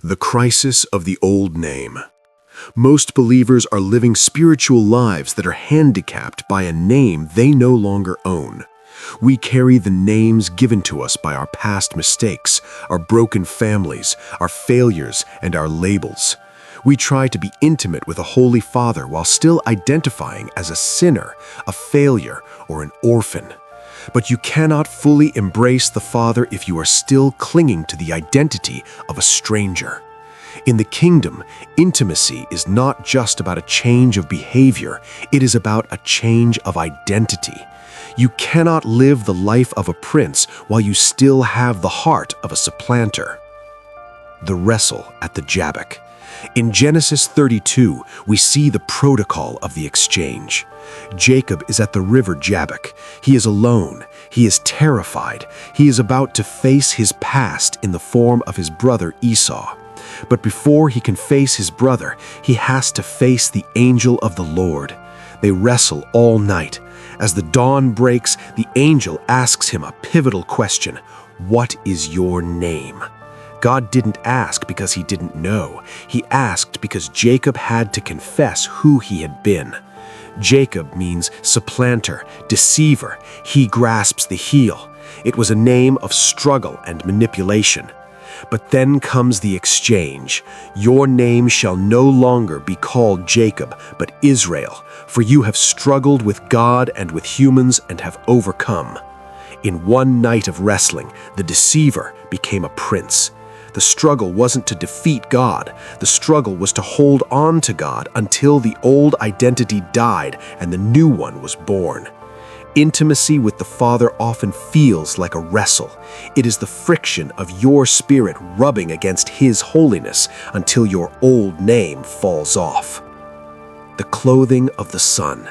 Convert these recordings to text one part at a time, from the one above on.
The crisis of the old name. Most believers are living spiritual lives that are handicapped by a name they no longer own. We carry the names given to us by our past mistakes, our broken families, our failures, and our labels. We try to be intimate with a Holy Father while still identifying as a sinner, a failure, or an orphan. But you cannot fully embrace the Father if you are still clinging to the identity of a stranger. In the kingdom, intimacy is not just about a change of behavior, it is about a change of identity. You cannot live the life of a prince while you still have the heart of a supplanter. The wrestle at the Jabbok. In Genesis 32, we see the protocol of the exchange. Jacob is at the river Jabbok. He is alone. He is terrified. He is about to face his past in the form of his brother Esau. But before he can face his brother, he has to face the angel of the Lord. They wrestle all night. As the dawn breaks, the angel asks him a pivotal question: "What is your name?" God didn't ask because he didn't know. He asked because Jacob had to confess who he had been. Jacob means supplanter, deceiver. He grasps the heel. It was a name of struggle and manipulation. But then comes the exchange. Your name shall no longer be called Jacob, but Israel, for you have struggled with God and with humans and have overcome. In one night of wrestling, the deceiver became a prince. The struggle wasn't to defeat God. The struggle was to hold on to God until the old identity died and the new one was born. Intimacy with the Father often feels like a wrestle. It is the friction of your spirit rubbing against His holiness until your old name falls off. The clothing of the Son.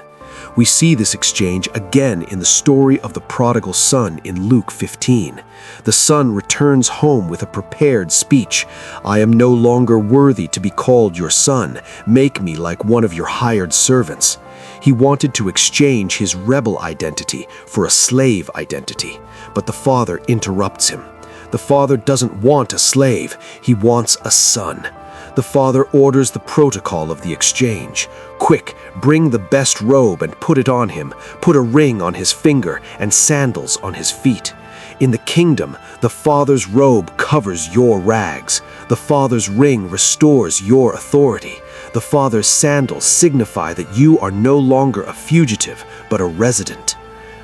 We see this exchange again in the story of the prodigal son in Luke 15. The son returns home with a prepared speech. "I am no longer worthy to be called your son. Make me like one of your hired servants." He wanted to exchange his rebel identity for a slave identity, but the father interrupts him. The father doesn't want a slave, he wants a son. The father orders the protocol of the exchange. "Quick, bring the best robe and put it on him. Put a ring on his finger and sandals on his feet." In the kingdom, the Father's robe covers your rags. The Father's ring restores your authority. The Father's sandals signify that you are no longer a fugitive, but a resident.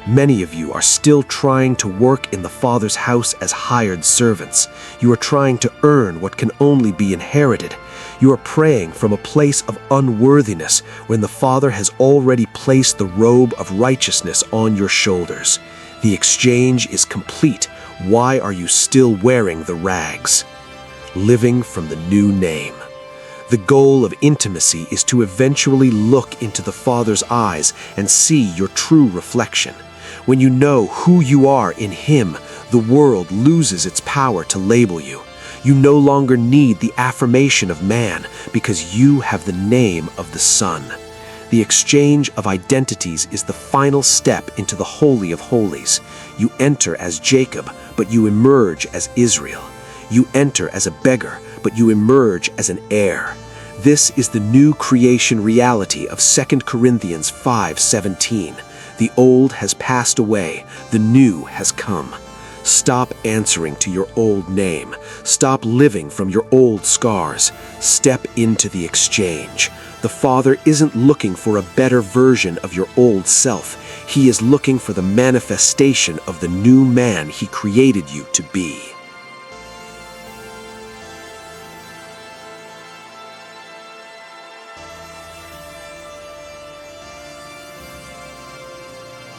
Many of you are still trying to work in the Father's house as hired servants. You are trying to earn what can only be inherited. You are praying from a place of unworthiness when the Father has already placed the robe of righteousness on your shoulders. The exchange is complete. Why are you still wearing the rags? Living from the new name. The goal of intimacy is to eventually look into the Father's eyes and see your true reflection. When you know who you are in Him, the world loses its power to label you. You no longer need the affirmation of man because you have the name of the Son. The exchange of identities is the final step into the Holy of Holies. You enter as Jacob, but you emerge as Israel. You enter as a beggar, but you emerge as an heir. This is the new creation reality of 2 Corinthians 5:17. The old has passed away, the new has come. Stop answering to your old name. Stop living from your old scars. Step into the exchange. The Father isn't looking for a better version of your old self. He is looking for the manifestation of the new man He created you to be.